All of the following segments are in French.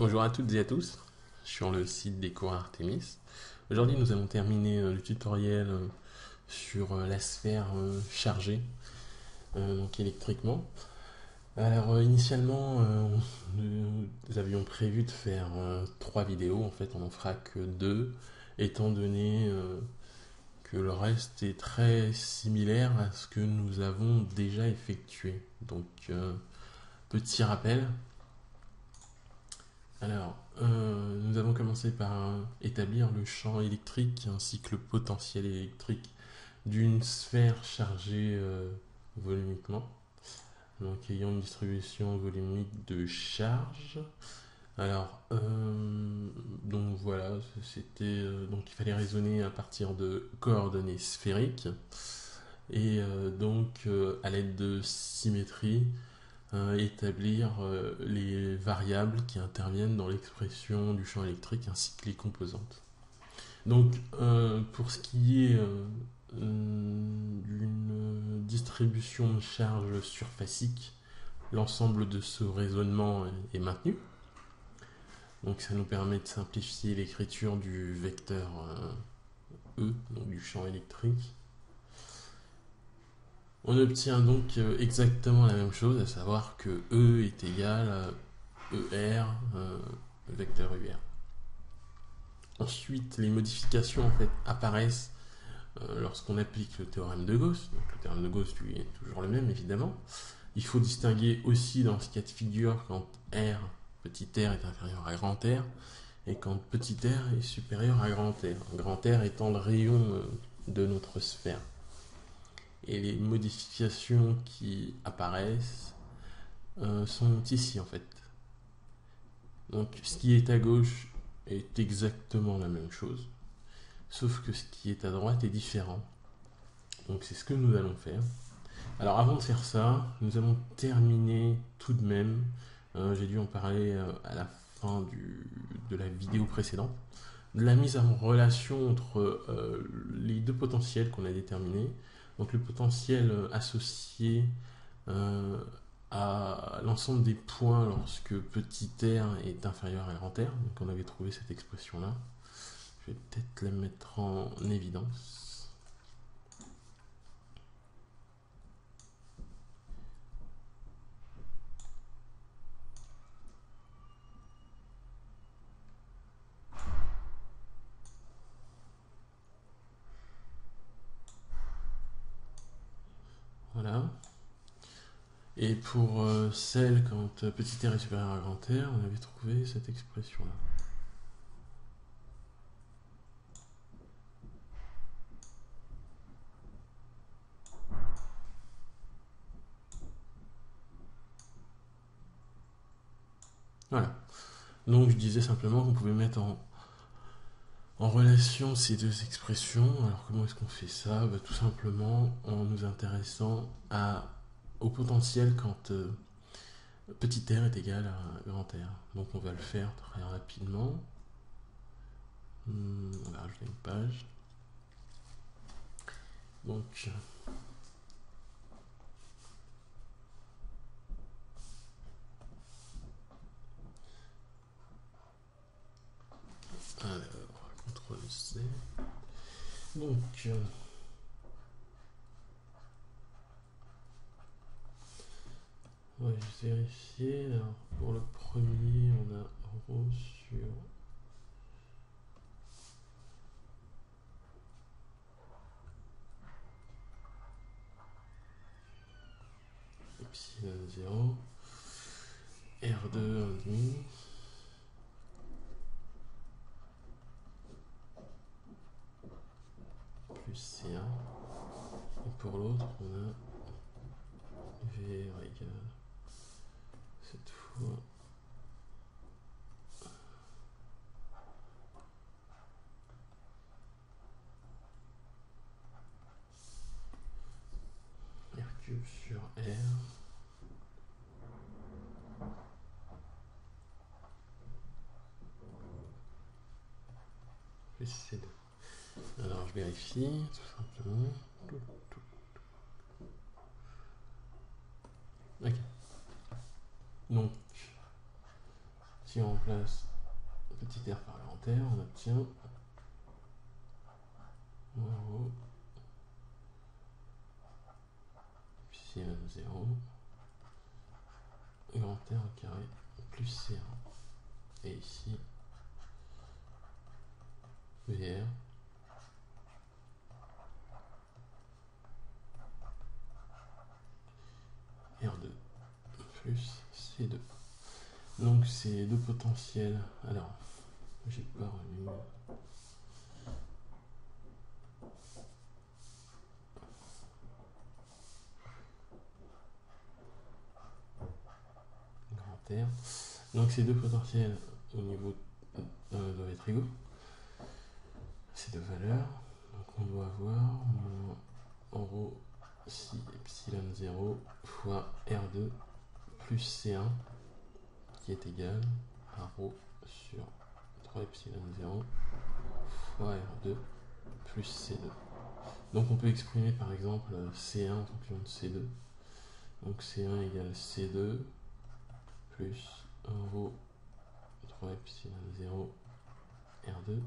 Bonjour à toutes et à tous, sur le site des cours Artemis. Aujourd'hui, nous allons terminer le tutoriel sur la sphère chargée, donc électriquement. Alors, initialement, nous avions prévu de faire 3 vidéos. En fait, on n'en fera que 2, étant donné que le reste est très similaire à ce que nous avons déjà effectué. Donc, petit rappel. Alors, nous avons commencé par établir le champ électrique ainsi que le potentiel électrique d'une sphère chargée volumiquement, donc ayant une distribution volumique de charge. Alors, donc voilà, donc il fallait raisonner à partir de coordonnées sphériques et à l'aide de symétrie établir les variables qui interviennent dans l'expression du champ électrique ainsi que les composantes. Donc, pour ce qui est d'une distribution de charge surfacique, l'ensemble de ce raisonnement est maintenu. Donc, ça nous permet de simplifier l'écriture du vecteur E, donc du champ électrique. On obtient donc exactement la même chose, à savoir que E est égal à ER, vecteur UR. Ensuite, les modifications en fait apparaissent lorsqu'on applique le théorème de Gauss. Donc, le théorème de Gauss, lui, est toujours le même, évidemment. Il faut distinguer aussi dans ce cas de figure quand R, petit r, est inférieur à grand R, et quand petit r est supérieur à grand R. Grand R étant le rayon de notre sphère. Et les modifications qui apparaissent sont ici, en fait. Donc, ce qui est à gauche est exactement la même chose, sauf que ce qui est à droite est différent. Donc c'est ce que nous allons faire. Alors avant de faire ça, nous allons terminer tout de même, j'ai dû en parler à la fin de la vidéo précédente, de la mise en relation entre les deux potentiels qu'on a déterminés. Donc le potentiel associé à l'ensemble des points lorsque petit r est inférieur à grand R. Donc on avait trouvé cette expression-là. Je vais peut-être la mettre en évidence. Voilà. Et pour celle quand petit r est supérieur à grand R, on avait trouvé cette expression-là. Voilà. Donc je disais simplement qu'on pouvait mettre en relation ces deux expressions. Alors comment est-ce qu'on fait ça? Tout simplement en nous intéressant au potentiel quand petit r est égal à grand R. Donc on va le faire très rapidement. On va rajouter une page. Donc alors, CTRL-C. Donc on va juste vérifier. Alors, pour le premier, on a rho sur epsilon 0, R2 1,5, plus C1. Et pour l'autre, on a VR égale cette fois R cube sur R plus C2. Alors je vérifie tout simplement. Ok. Donc Si on remplace petit r par grand R, on obtient epsilon 0 grand R au carré plus C1. Et ici, VR R2 plus C2. Donc ces deux potentiels. Alors, j'ai pas remis. Grand R. Donc ces deux potentiels au niveau doivent être égaux. Ces deux valeurs. Donc on doit avoir en gros si epsilon 0 fois R2 plus C1 qui est égal à ρ sur 3 epsilon 0 fois R2 plus C2. Donc on peut exprimer par exemple C1 en fonction de C2. Donc C1 égale C2 plus 1 ρ 3 epsilon 0 R2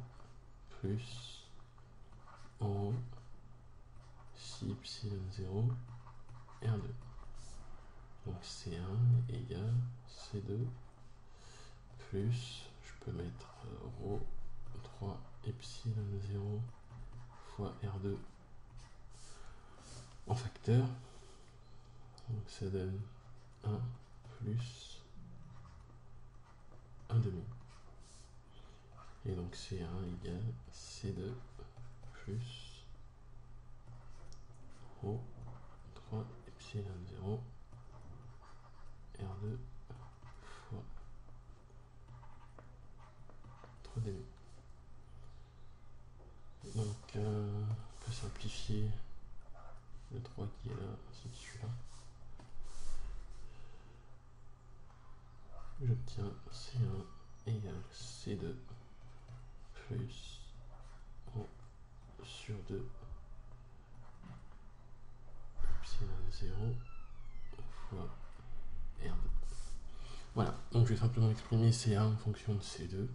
plus en haut si epsilon 0 R2. Donc C1 égale C2 plus, je peux mettre ρ 3 epsilon 0 fois R2 en facteur. Donc ça donne 1 plus 1 demi. Et donc C1 égale C2 plus ρ 3 epsilon 0 R2 fois 3 demi. Donc on peut simplifier le 3 qui est là, ainsi que celui-là. J'obtiens C1 égale C2 plus ρ sur 2 epsilon 0 fois R2. Voilà, donc je vais simplement exprimer C1 en fonction de C2.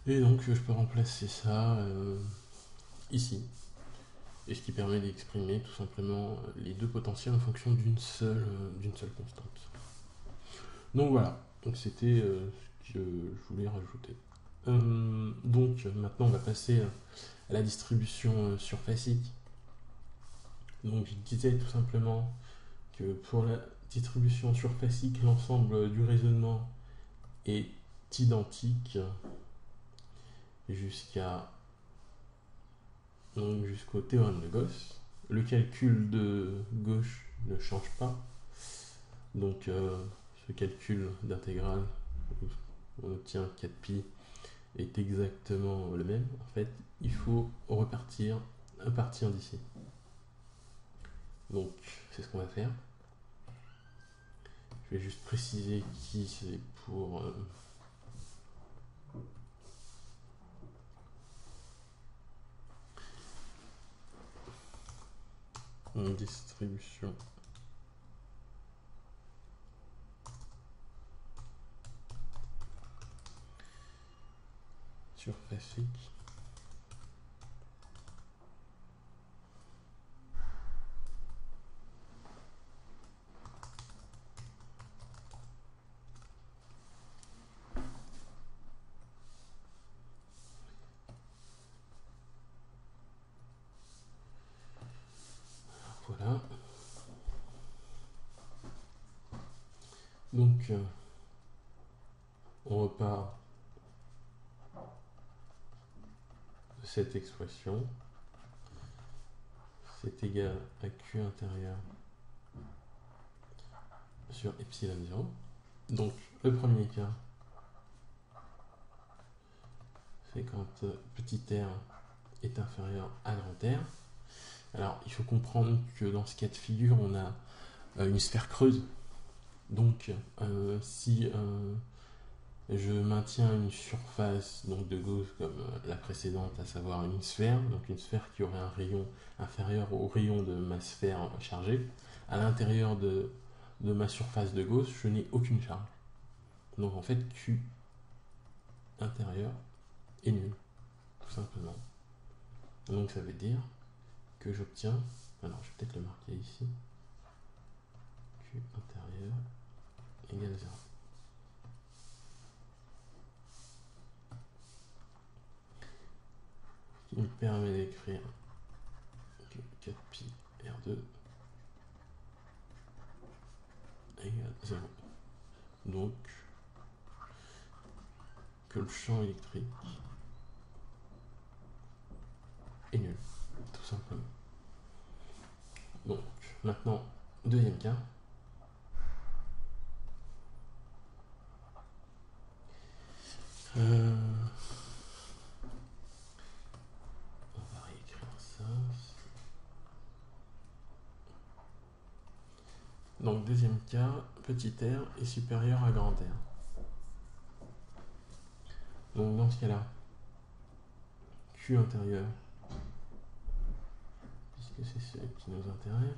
Et donc je peux remplacer ça ici. Et ce qui permet d'exprimer tout simplement les deux potentiels en fonction d'une seule constante. Donc voilà, donc c'était ce que je voulais rajouter. Donc maintenant on va passer à la distribution surfacique. Donc je disais tout simplement que pour la distribution surfacique, l'ensemble du raisonnement est identique jusqu'au théorème de Gauss. Le calcul de gauche ne change pas. Donc ce calcul d'intégrale, on obtient 4pi, est exactement le même. En fait, il faut repartir à partir d'ici. Donc c'est ce qu'on va faire. Je vais juste préciser qui c'est pour une distribution surfacique. Voilà. Donc, on repart de cette expression. C'est égal à Q intérieur sur epsilon 0. Donc, le premier cas, c'est quand petit r est inférieur à grand R. Alors, il faut comprendre que dans ce cas de figure, on a une sphère creuse. Donc, si je maintiens une surface donc, de Gauss comme la précédente, à savoir une sphère, donc une sphère qui aurait un rayon inférieur au rayon de ma sphère chargée, à l'intérieur de ma surface de Gauss, je n'ai aucune charge. Donc en fait, Q intérieur est nul, tout simplement. Donc ça veut dire que j'obtiens, alors je vais peut-être le marquer ici, Q intérieur égale 0. Ce qui me permet d'écrire que 4pi R2 égale 0. Donc, que le champ électrique est nul, tout simplement. Donc, maintenant, deuxième cas. On va réécrire ça. Donc, deuxième cas, petit r est supérieur à grand R. Donc, dans ce cas-là, Q intérieur, puisque c'est celui qui nous intéresse,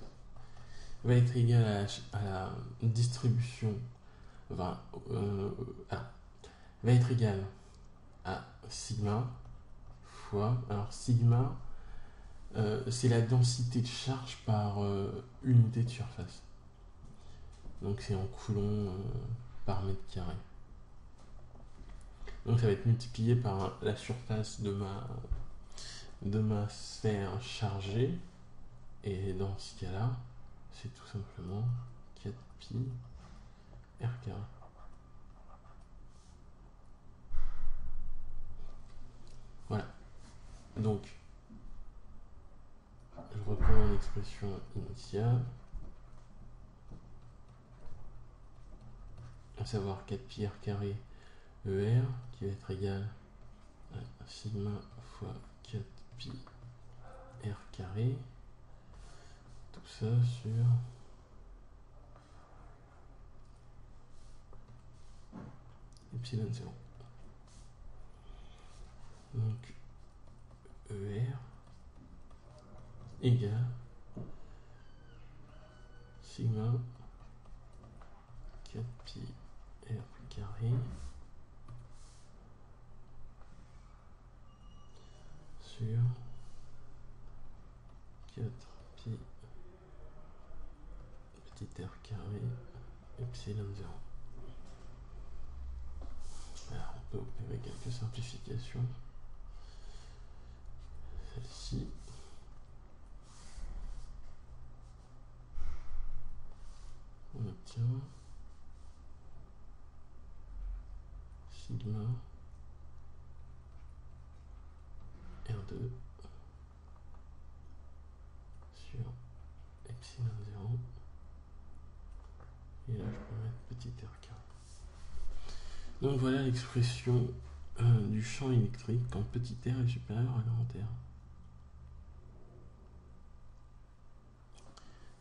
va être égal à la distribution, va être égal à sigma fois, alors sigma, c'est la densité de charge par unité de surface. Donc c'est en coulomb par mètre carré. Donc ça va être multiplié par la surface de ma sphère chargée. Et dans ce cas-là, c'est tout simplement 4pi r carré. Voilà. Donc, je reprends mon expression initiale. À savoir 4pi r carré ER qui va être égal à sigma fois 4pi r carré. Tout ça sur epsilon 0. Donc ER égale sigma 4pi r carré sur 4pi petit r carré epsilon 0. Alors on peut opérer quelques simplifications. Celle-ci. On obtient sigma R2 sur epsilon 0. Et là, je peux mettre petit r carré. Donc voilà l'expression du champ électrique quand petit r est supérieur à grand R.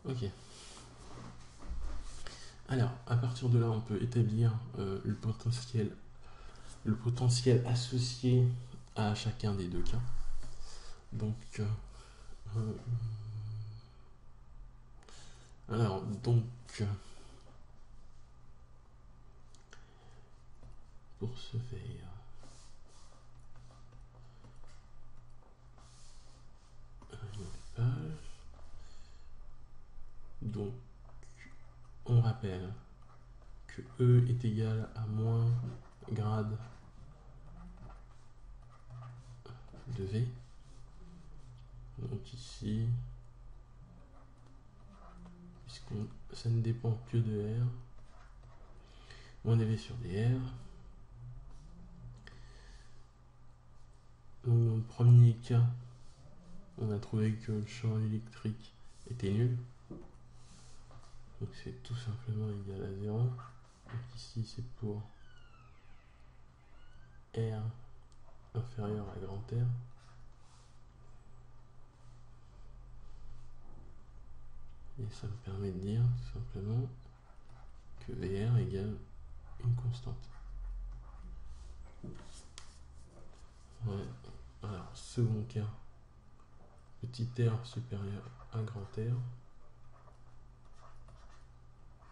Ok. Alors, à partir de là, on peut établir le potentiel associé à chacun des deux cas. Donc, pour ce faire, une page. Donc, on rappelle que E est égal à moins grade de V. Donc ici, puisque ça ne dépend que de R, moins dV sur dr. Donc dans le premier cas, on a trouvé que le champ électrique était nul. Donc c'est tout simplement égal à 0. Donc ici c'est pour R inférieur à grand R. Et ça me permet de dire tout simplement que VR égale une constante. Ouais. Alors, second cas, petit r supérieur à grand R.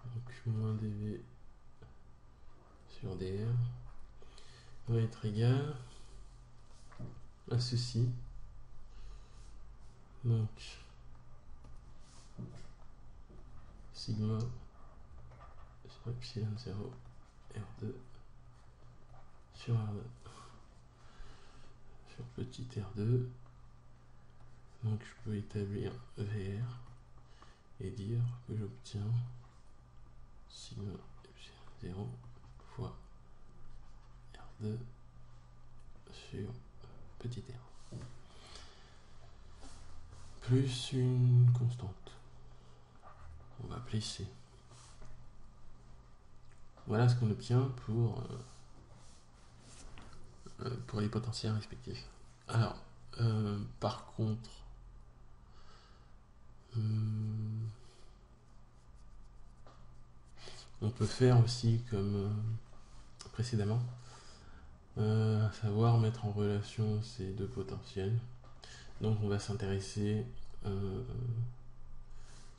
Donc moins dV sur dr. va être égal à ceci. Donc sigma sur epsilon 0 R2 sur R2 sur petit R2. Donc je peux établir VR et dire que j'obtiens sigma epsilon 0 fois R2 sur petit r plus une constante. On va appeler C. Voilà ce qu'on obtient pour les potentiels respectifs. Alors, par contre, on peut faire aussi comme précédemment, à savoir mettre en relation ces deux potentiels. Donc on va s'intéresser,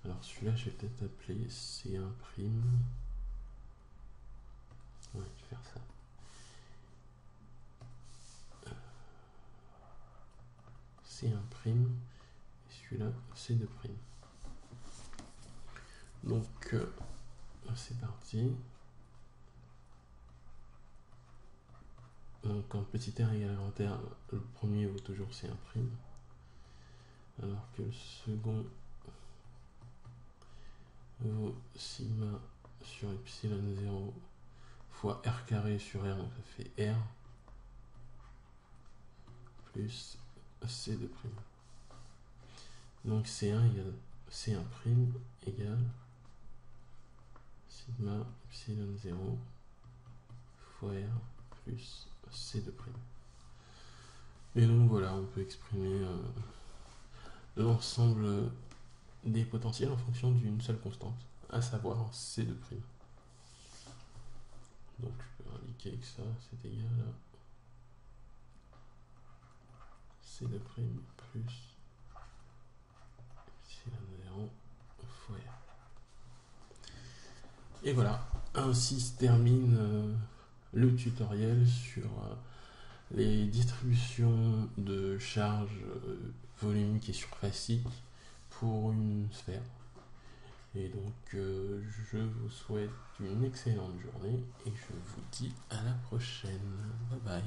alors celui-là je vais peut-être appeler C1'. Ouais, je vais faire ça. C1', et celui-là C2'. Donc c'est parti. Donc quand petit r égale à grand R, le premier vaut toujours C1', alors que le second vaut sigma sur epsilon 0 fois r carré sur r, donc ça fait r plus C2'. Donc C1 égale C1' égale sigma epsilon 0 fois r plus C2'. Et donc voilà, on peut exprimer l'ensemble des potentiels en fonction d'une seule constante, à savoir C2'. Donc je peux indiquer que ça c'est égal à C2' plus epsilon 0 fois r. Et voilà, ainsi se termine le tutoriel sur les distributions de charges volumiques et surfaciques pour une sphère. Et donc je vous souhaite une excellente journée et je vous dis à la prochaine. Bye bye.